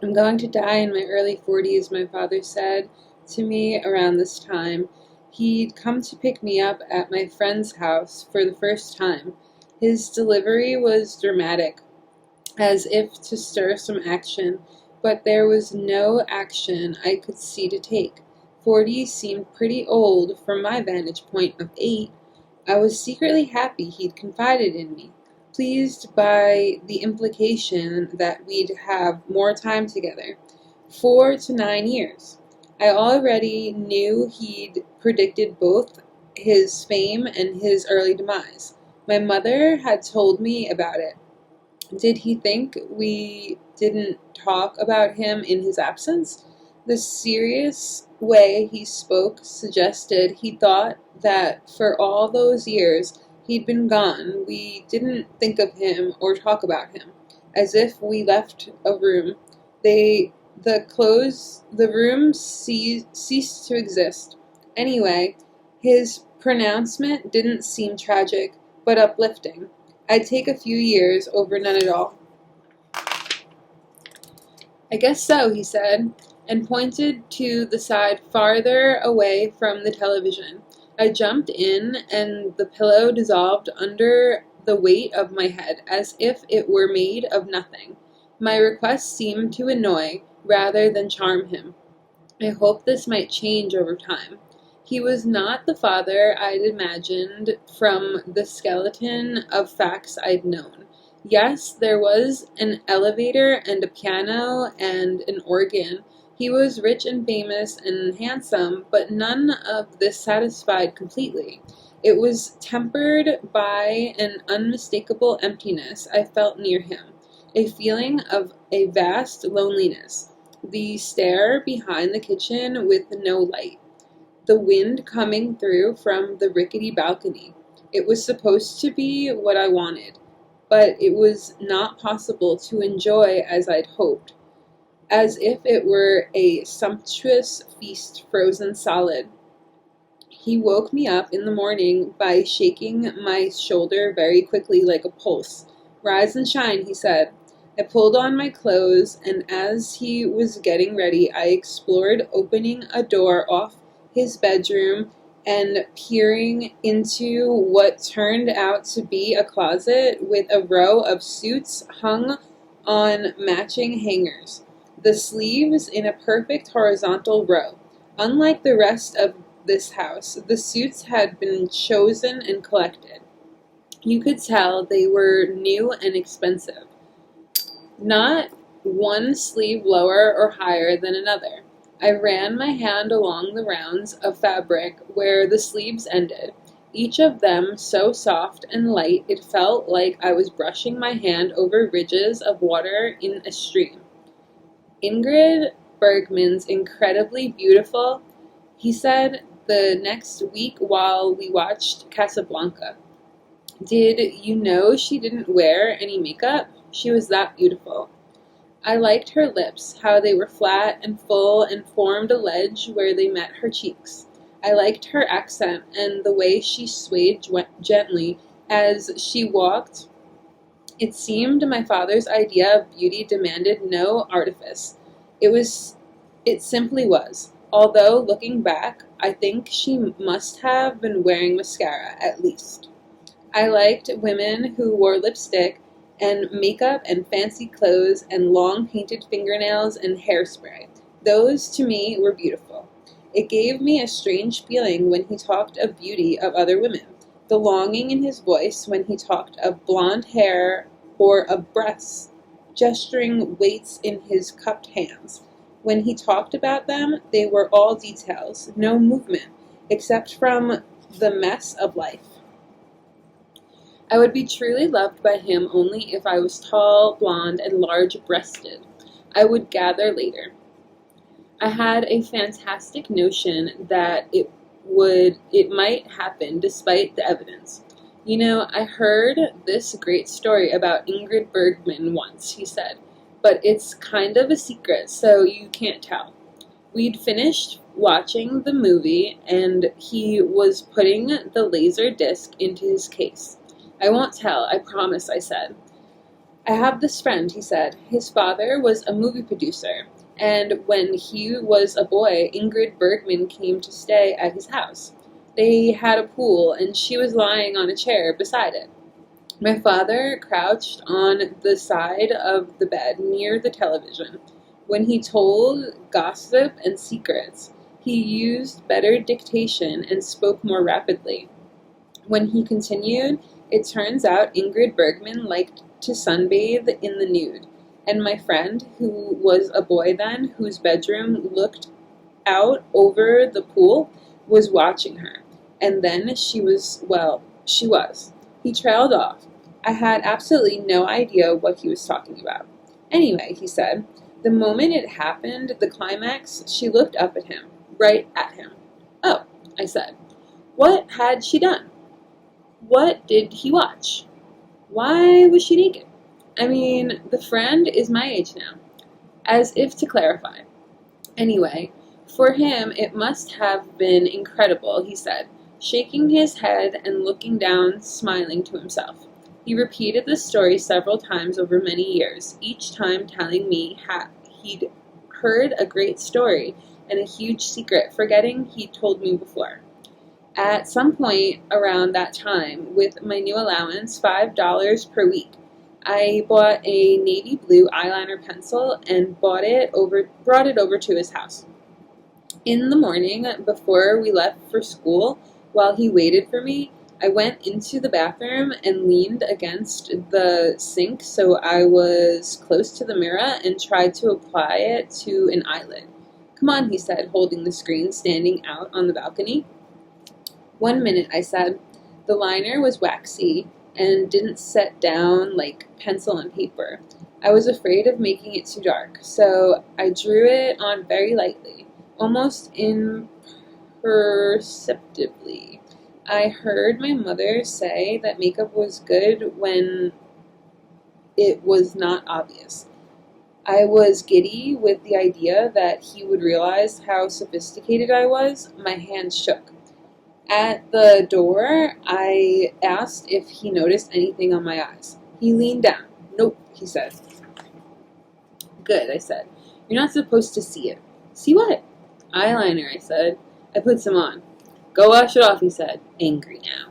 I'm going to die in my early 40s, my father said to me around this time. He'd come to pick me up at my friend's house for the first time. His delivery was dramatic, as if to stir some action, but there was no action I could see to take. 40 seemed pretty old from my vantage point of 8. I was secretly happy he'd confided in me, pleased by the implication that we'd have more time together. 4 to 9 years. I already knew he'd predicted both his fame and his early demise. My mother had told me about it. Did he think we didn't talk about him in his absence? The serious way he spoke suggested he thought that for all those years he'd been gone, we didn't think of him or talk about him, as if we left a room. The room ceased to exist. Anyway, his pronouncement didn't seem tragic, but uplifting. I'd take a few years over none at all. I guess so, he said, and pointed to the side farther away from the television. I jumped in, and the pillow dissolved under the weight of my head, as if it were made of nothing. My request seemed to annoy, rather than charm him. I hoped this might change over time. He was not the father I'd imagined from the skeleton of facts I'd known. Yes, there was an elevator and a piano and an organ. He was rich and famous and handsome, but none of this satisfied completely. It was tempered by an unmistakable emptiness I felt near him, a feeling of a vast loneliness. The stair behind the kitchen with no light. The wind coming through from the rickety balcony. It was supposed to be what I wanted, but it was not possible to enjoy as I'd hoped, as if it were a sumptuous feast frozen solid. He woke me up in the morning by shaking my shoulder very quickly like a pulse. "Rise and shine," he said. I pulled on my clothes, and as he was getting ready, I explored opening a door off his bedroom and peering into what turned out to be a closet with a row of suits hung on matching hangers, the sleeves in a perfect horizontal row. Unlike the rest of this house, the suits had been chosen and collected. You could tell they were new and expensive. Not one sleeve lower or higher than another. I ran my hand along the rounds of fabric where the sleeves ended, each of them so soft and light it felt like I was brushing my hand over ridges of water in a stream. "Ingrid Bergman's incredibly beautiful," he said the next week while we watched Casablanca. "Did you know she didn't wear any makeup? She was that beautiful." I liked her lips, how they were flat and full and formed a ledge where they met her cheeks. I liked her accent and the way she swayed gently as she walked. It seemed my father's idea of beauty demanded no artifice. It simply was. Although, looking back, I think she must have been wearing mascara, at least. I liked women who wore lipstick and makeup and fancy clothes and long painted fingernails and hairspray. Those, to me, were beautiful. It gave me a strange feeling when he talked of beauty of other women, the longing in his voice when he talked of blonde hair or of breasts, gesturing weights in his cupped hands. When he talked about them, they were all details, no movement, except from the mess of life. I would be truly loved by him only if I was tall, blonde, and large-breasted. I would gather later. I had a fantastic notion that it might happen despite the evidence. "You know, I heard this great story about Ingrid Bergman once," he said, "but it's kind of a secret, so you can't tell." We'd finished watching the movie, and he was putting the laser disc into his case. "I won't tell, I promise," I said. I have this friend, he said. His father was a movie producer, and when he was a boy, Ingrid Bergman came to stay at his house. They had a pool, and she was lying on a chair beside it. My father crouched on the side of the bed near the television. When he told gossip and secrets, he used better dictation and spoke more rapidly. When he continued, it turns out Ingrid Bergman liked to sunbathe in the nude, and my friend, who was a boy then, whose bedroom looked out over the pool, was watching her. And then she was. He trailed off. I had absolutely no idea what he was talking about. Anyway, he said, the moment it happened, the climax, she looked up at him, right at him. Oh, I said. What had she done? What did he watch? Why was she naked? I mean, the friend is my age now. As if to clarify. Anyway, for him it must have been incredible, he said, shaking his head and looking down, smiling to himself. He repeated the story several times over many years, each time telling me he'd heard a great story and a huge secret, forgetting he'd told me before. At some point around that time, with my new allowance, $5 per week, I bought a navy blue eyeliner pencil and brought it over to his house. In the morning, before we left for school, while he waited for me, I went into the bathroom and leaned against the sink so I was close to the mirror and tried to apply it to an eyelid. Come on, he said, holding the screen, standing out on the balcony. 1 minute, I said. The liner was waxy and didn't set down like pencil and paper. I was afraid of making it too dark, so I drew it on very lightly, almost imperceptibly. I heard my mother say that makeup was good when it was not obvious. I was giddy with the idea that he would realize how sophisticated I was. My hands shook. At the door, I asked if he noticed anything on my eyes. He leaned down. Nope, he said. Good, I said. You're not supposed to see it. See what? Eyeliner, I said. I put some on. Go wash it off, he said, angry now.